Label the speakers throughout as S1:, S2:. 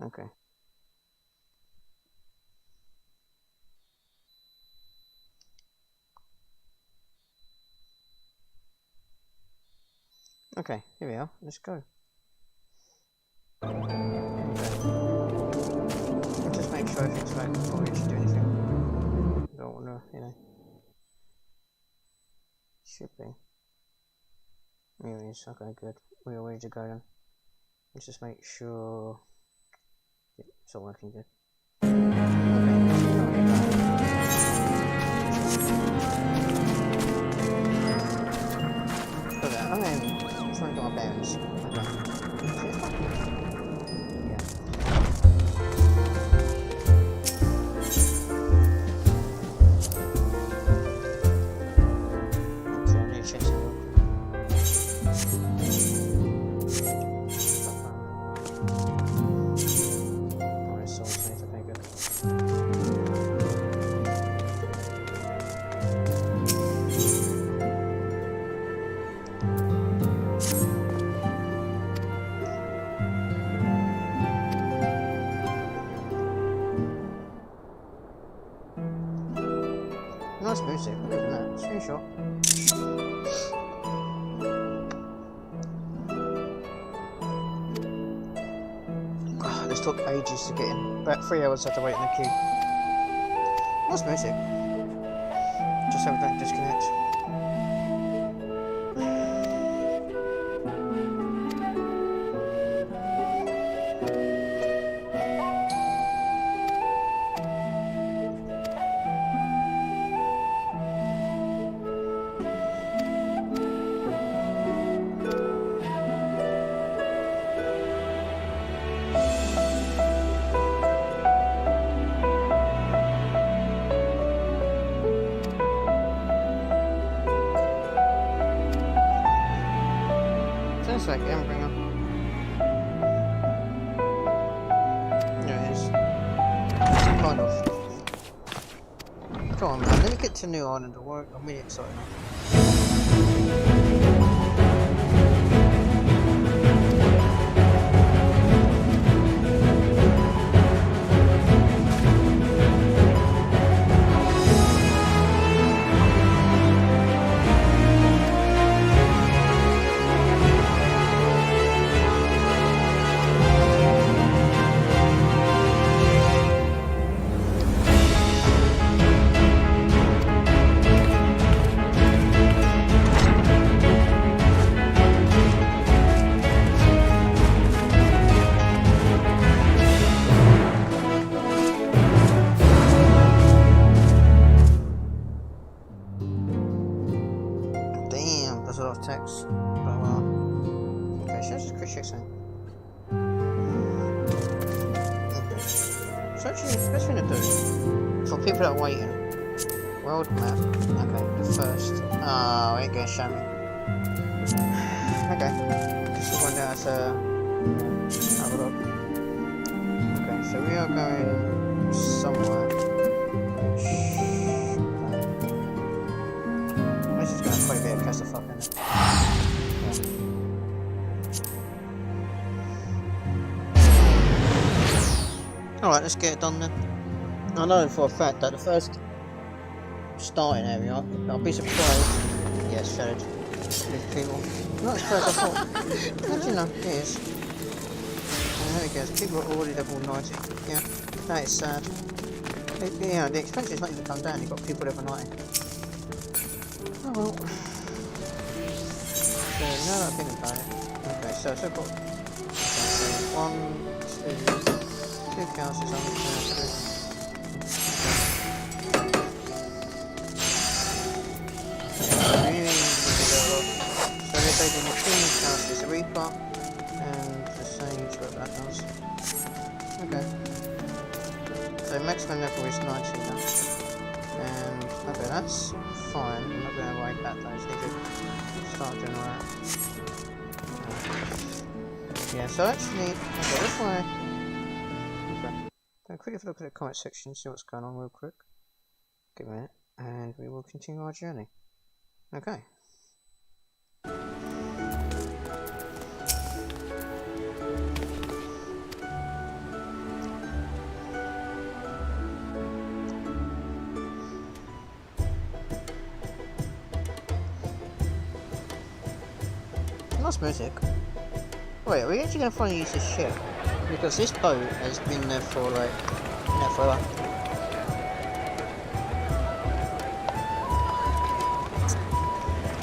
S1: Okay. Okay, here we are. Let's go. Okay. I'll just make sure everything's right before we actually do anything. Don't wanna, you know. Should be. Here it is. Okay, good. We're ready to go then. Let's just make sure it's all working good. Okay. I'm trying to get my bearings. Nice music, look at that, screenshot. Oh, this took ages to get in. About 3 hours I had to wait in the queue. Nice music. Just hope we don't disconnect. Sounds like Embringer. There it is. Kind of. Come on, man. Let me get to New Island to work. I'm really excited now. There's a lot of text, but okay, should I just quick check something? Okay. So actually, best thing to do, for people that are waiting, world map, okay, the first, oh, it ain't gonna show me. Okay, just to find out how to have a look. Okay, so we are going somewhere. This is going to play a bit of clusterfuck, isn't it? Alright, let's get it done then. I know for a fact that the first starting area, I'll be surprised. Yeah, it's shadowed with people. Not as surprised I thought. How do you know? It is. And there it goes. People are already level 90. Yeah, that is sad. Yeah, the expenses not even come down, you've got people level 90. Oh well. So now that I think about it. Okay, so I've got 1, 2 houses on the country. So they're taking the King's house is a Reaper and the Sage got that house. Okay. So maximum level is 90 now. And okay, that's fine. I'm not going to worry about those. Need to start doing all that. Yeah, so actually, okay, that's why. Okay. I'll quickly look at the comment section, see what's going on real quick. Give me a minute, and we will continue our journey. Okay. Nice music. Wait, are we actually going to finally use this ship? Because this boat has been there for like, forever.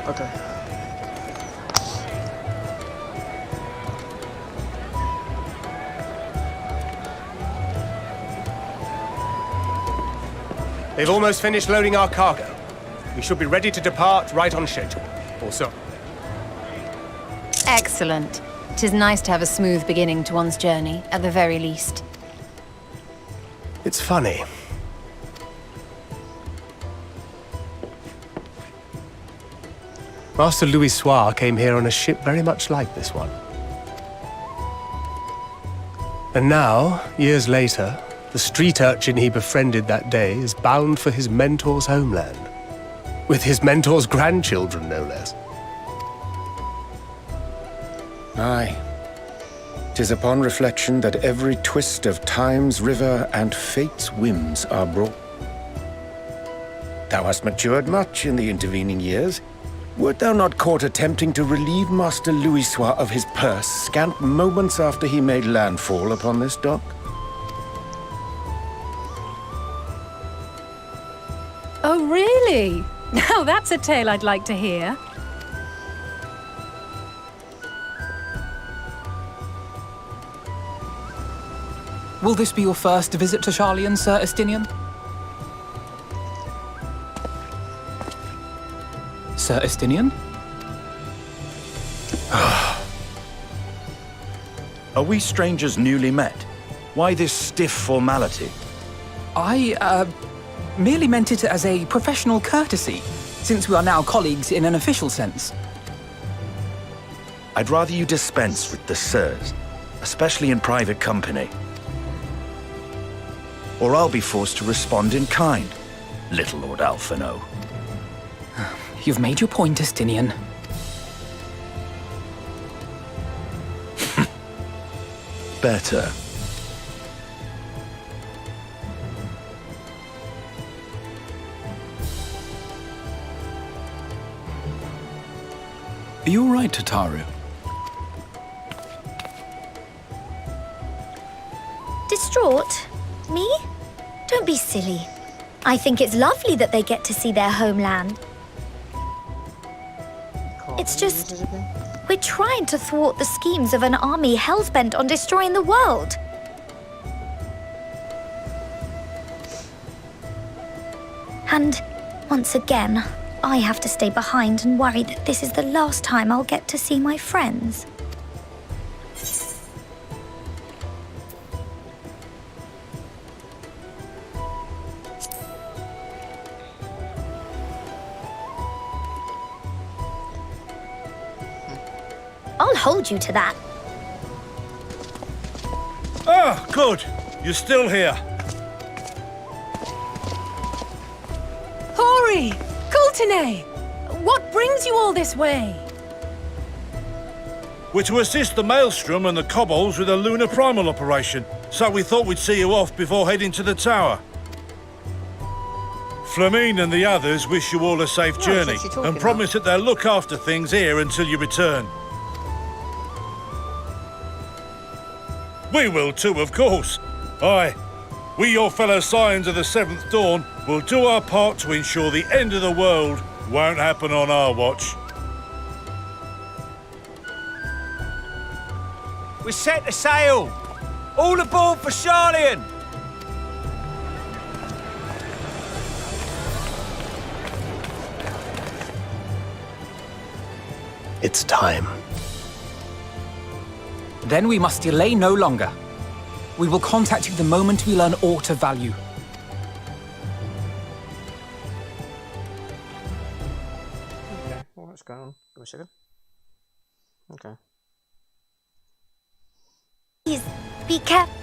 S1: Okay.
S2: They've almost finished loading our cargo. We should be ready to depart right on schedule. Also.
S3: Excellent. 'Tis nice to have a smooth beginning to one's journey, at the very least.
S2: It's funny. Master Louis Soir came here on a ship very much like this one. And now, years later, the street urchin he befriended that day is bound for his mentor's homeland. With his mentor's grandchildren, no less.
S4: Aye. 'Tis upon reflection that every twist of time's river and fate's whims are brought. Thou hast matured much in the intervening years. Wert thou not caught attempting to relieve Master Louis Soir of his purse scant moments after he made landfall upon this dock?
S5: Oh, really? Now that's a tale I'd like to hear.
S6: Will this be your first visit to Charlian, Sir Estinian? Sir Estinian?
S7: Are we strangers newly met? Why this stiff formality?
S6: I, merely meant it as a professional courtesy, since we are now colleagues in an official sense.
S7: I'd rather you dispense with the sirs, especially in private company. Or I'll be forced to respond in kind, little Lord Alphino.
S6: You've made your point, Estinian.
S7: Better.
S8: Are you all right, Tataru?
S9: Distraught? Me? Don't be silly. I think it's lovely that they get to see their homeland. It's just, we're trying to thwart the schemes of an army hell-bent on destroying the world. And once again, I have to stay behind and worry that this is the last time I'll get to see my friends. I'll hold you to that.
S10: Ah, good. You're still here.
S5: Hori! Coulternay! What brings you all this way?
S10: We're to assist the Maelstrom and the Kobolds with a lunar primal operation, so we thought we'd see you off before heading to the tower. Flamine and the others wish you all a safe journey and promise that they'll look after things here until you return. We will too, of course. Aye, we, your fellow Scions of the Seventh Dawn, will do our part to ensure the end of the world won't happen on our watch.
S11: We're set to sail! All aboard for Charlian!
S2: It's time.
S6: Then we must delay no longer. We will contact you the moment we learn aught of value.
S1: Okay, what's going on? Give me a second. Okay.
S9: Please, be careful.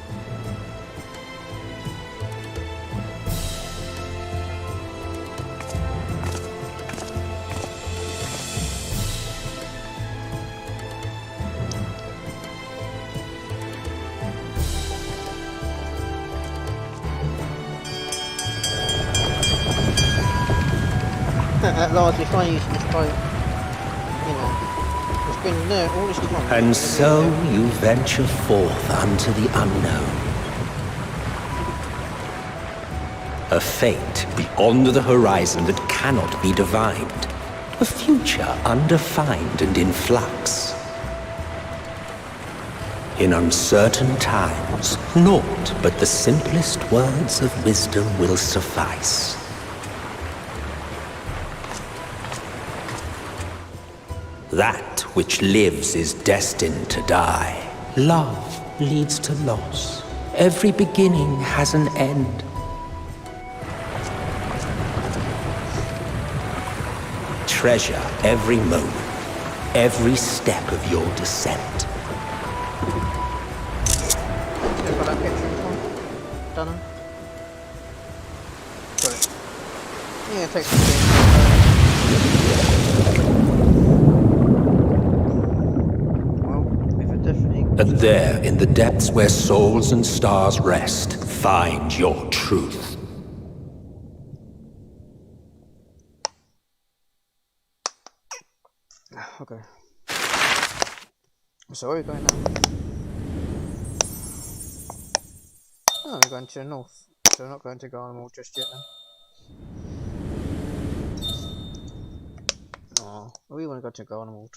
S1: At last, we finally used this boat. You know, it's been there all this time.
S8: And so you venture forth unto the unknown. A fate beyond the horizon that cannot be divined. A future undefined and in flux. In uncertain times, naught but the simplest words of wisdom will suffice. That which lives is destined to die. Love leads to loss. Every beginning has an end. Treasure every moment, every step of your descent.
S1: Got that picture in front. Done it. Got it. Yeah, it takes some time. Well, if it definitely...
S8: And there, in the depths where souls and stars rest, find your truth.
S1: Okay. So where are we going now? Oh, we're going to the north. So we're not going to Garlemald just yet then. Oh, we want to go to Garlemald.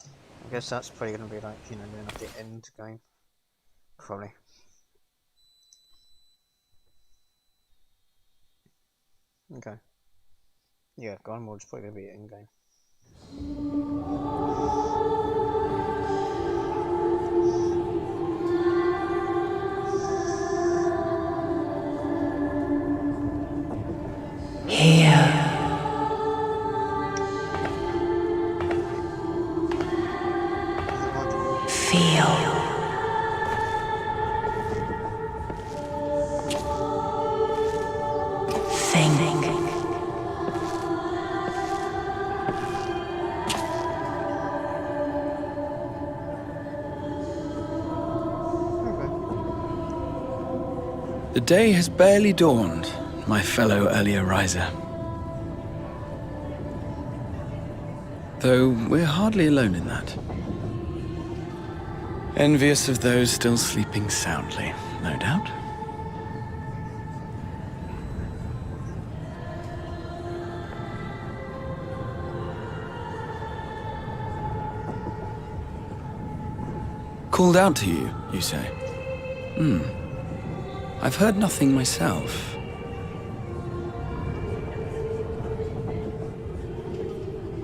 S1: I guess that's probably going to be like, you know, the end game. Probably. Okay. Yeah, Garlemald's probably going to be the end game.
S12: Here. Feel. Think.
S6: The day has barely dawned, my fellow earlier riser. Though we're hardly alone in that. Envious of those still sleeping soundly, no doubt. Called out to you, you say? I've heard nothing myself.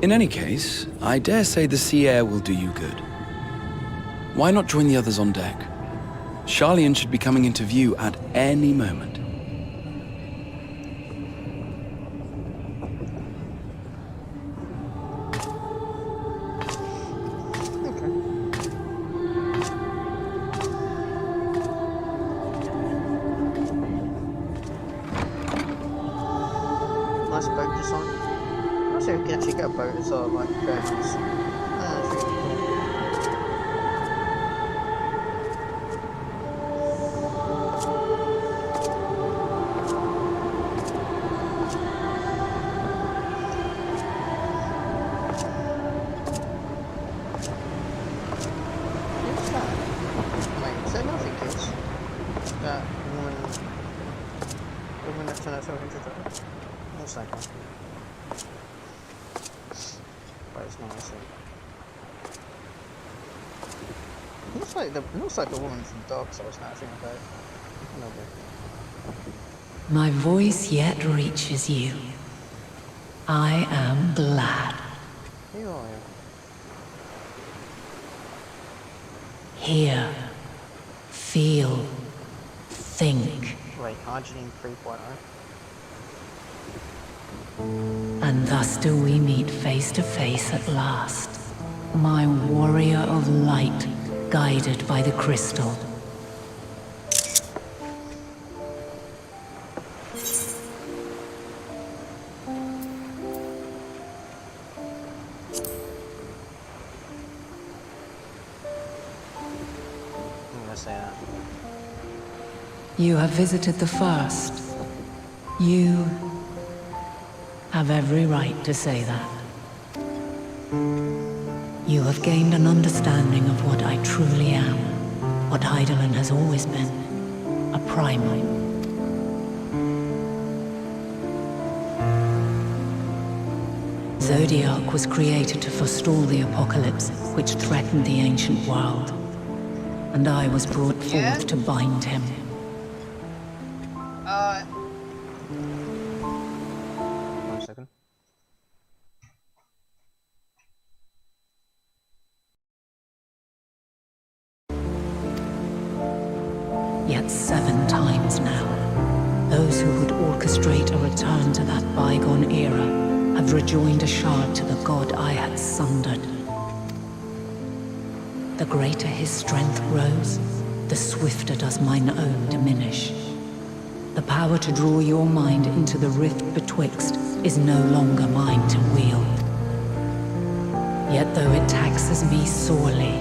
S6: In any case, I dare say the sea air will do you good. Why not join the others on deck? Charlian should be coming into view at any moment.
S1: Nice boat design. I'm not sure if we can actually get a boat as well, like very nice. That's really cool. Who's that? Wait, is that nothing, kids? That woman that turned out to be interested. What's that one? But it's not actually. Looks like the woman from Dark Souls now, I think about it. A little bit.
S12: My voice yet reaches you. I am glad.
S1: Who are you?
S12: Hear, feel, think,
S1: Wait, Arginine 3.0.
S12: and thus do we meet face to face at last. My warrior of light, guided by the crystal.
S1: I'm gonna say that.
S12: You have visited the first. You have every right to say that. You have gained an understanding of what I truly am, what Hydaelyn has always been, a primal. Zodiac was created to forestall the apocalypse which threatened the ancient world, and I was brought forth to bind him.
S1: One second.
S12: Yet 7 times now, those who would orchestrate a return to that bygone era have rejoined a shard to the god I had sundered. The greater his strength grows, the swifter does mine own diminish. The power to draw your mind into the rift betwixt is no longer mine to wield. Yet though it taxes me sorely,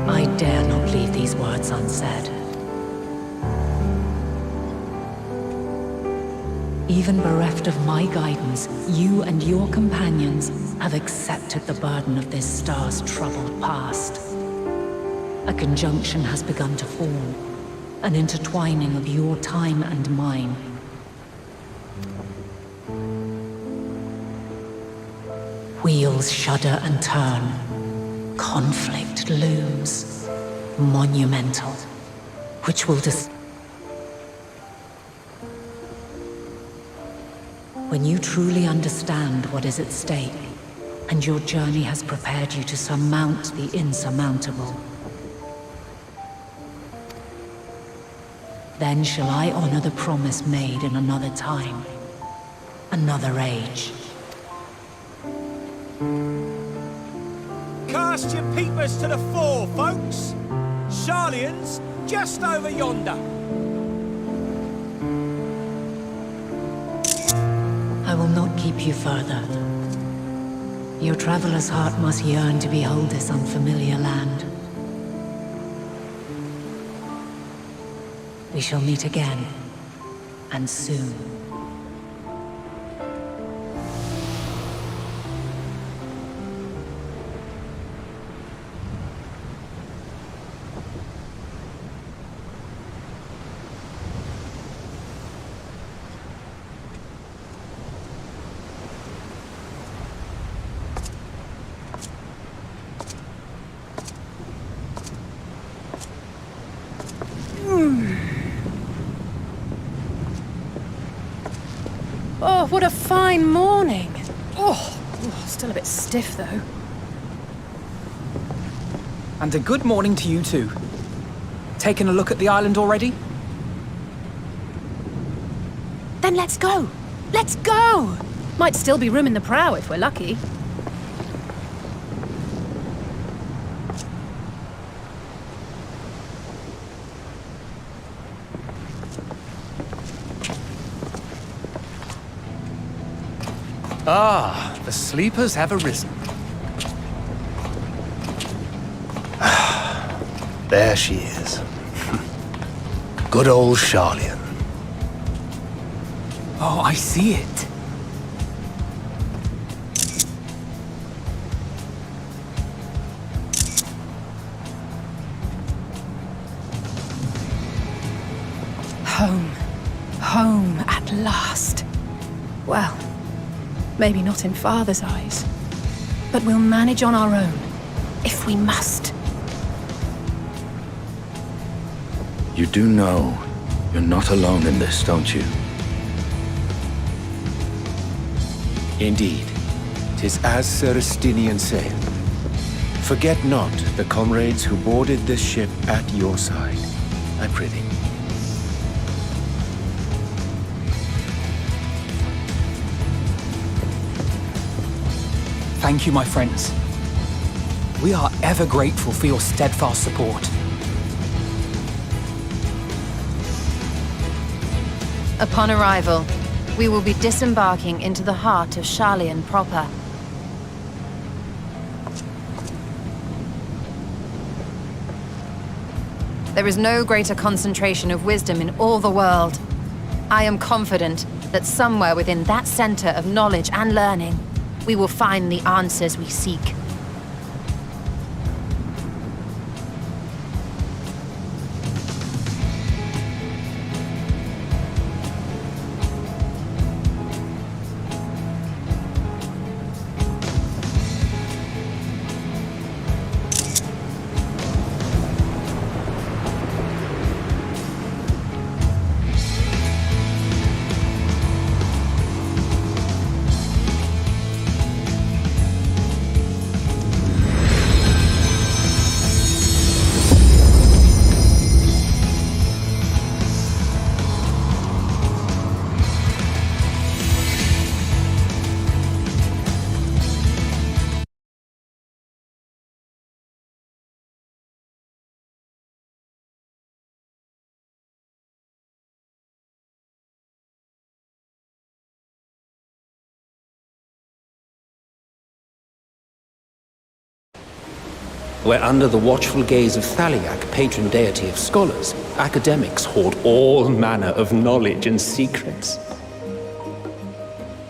S12: I dare not leave these words unsaid. Even bereft of my guidance, you and your companions have accepted the burden of this star's troubled past. A conjunction has begun to form, an intertwining of your time and mine. Wheels shudder and turn. Conflict looms, monumental, which will When you truly understand what is at stake, and your journey has prepared you to surmount the insurmountable, then shall I honor the promise made in another time, another age.
S11: Cast your peepers to the fore, folks. Sharlayan's just over yonder.
S12: I will not keep you further. Your traveler's heart must yearn to behold this unfamiliar land. We shall meet again, and soon.
S5: Oh, what a fine morning. Oh, still a bit stiff though.
S11: And a good morning to you too. Taking a look at the island already?
S5: Then let's go. Let's go. Might still be room in the prow if we're lucky.
S2: Ah, the sleepers have arisen. There she is. Good old Sharlayan.
S11: Oh, I see it.
S5: Home. Home at last. Well, maybe not in Father's eyes, but we'll manage on our own, if we must.
S4: You do know you're not alone in this, don't you? Indeed, 'tis as Sir Estinian said. Forget not the comrades who boarded this ship at your side, I prithee.
S11: Thank you, my friends. We are ever grateful for your steadfast support.
S3: Upon arrival, we will be disembarking into the heart of Sharlayan proper. There is no greater concentration of wisdom in all the world. I am confident that somewhere within that center of knowledge and learning, we will find the answers we seek.
S8: where under the watchful gaze of Thaliak, patron deity of scholars, academics hoard all manner of knowledge and secrets.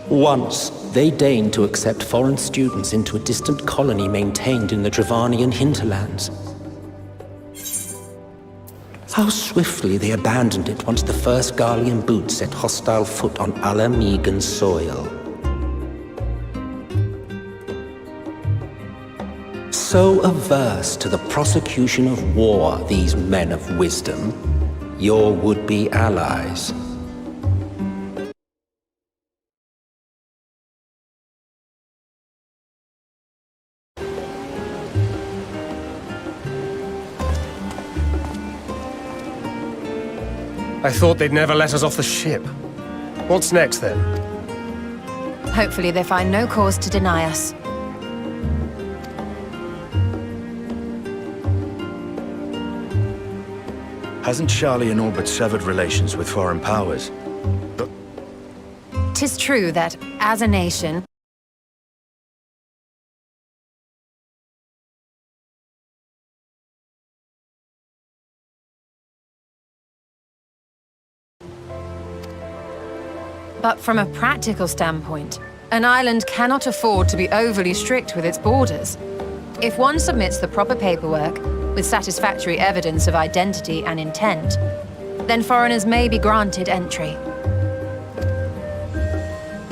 S8: Once, they deigned to accept foreign students into a distant colony maintained in the Dravanian hinterlands. How swiftly they abandoned it once the first Garlean boot set hostile foot on Alamegan soil. So averse to the prosecution of war, these men of wisdom, your would-be allies.
S2: I thought they'd never let us off the ship. What's next, then?
S3: Hopefully they find no cause to deny us.
S7: Hasn't Sharlayan all but severed relations with foreign powers? But
S3: 'Tis true that, as a nation, but from a practical standpoint, an island cannot afford to be overly strict with its borders. If one submits the proper paperwork, with satisfactory evidence of identity and intent, then foreigners may be granted entry.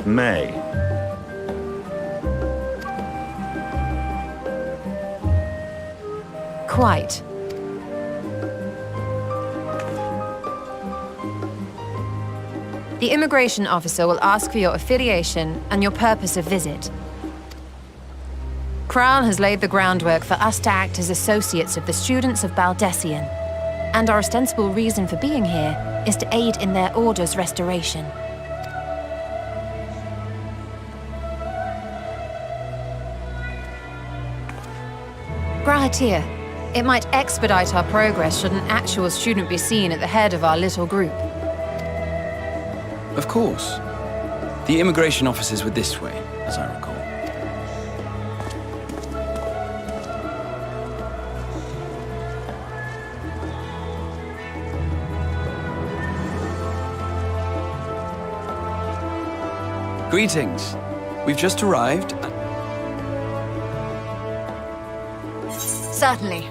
S7: May.
S3: Quite. The immigration officer will ask for your affiliation and your purpose of visit. Kral has laid the groundwork for us to act as associates of the students of Baldessian, and our ostensible reason for being here is to aid in their order's restoration. Grahatir, it might expedite our progress should an actual student be seen at the head of our little group.
S6: Of course. The immigration officers were this way, as I recall. Greetings. We've just arrived.
S3: Certainly.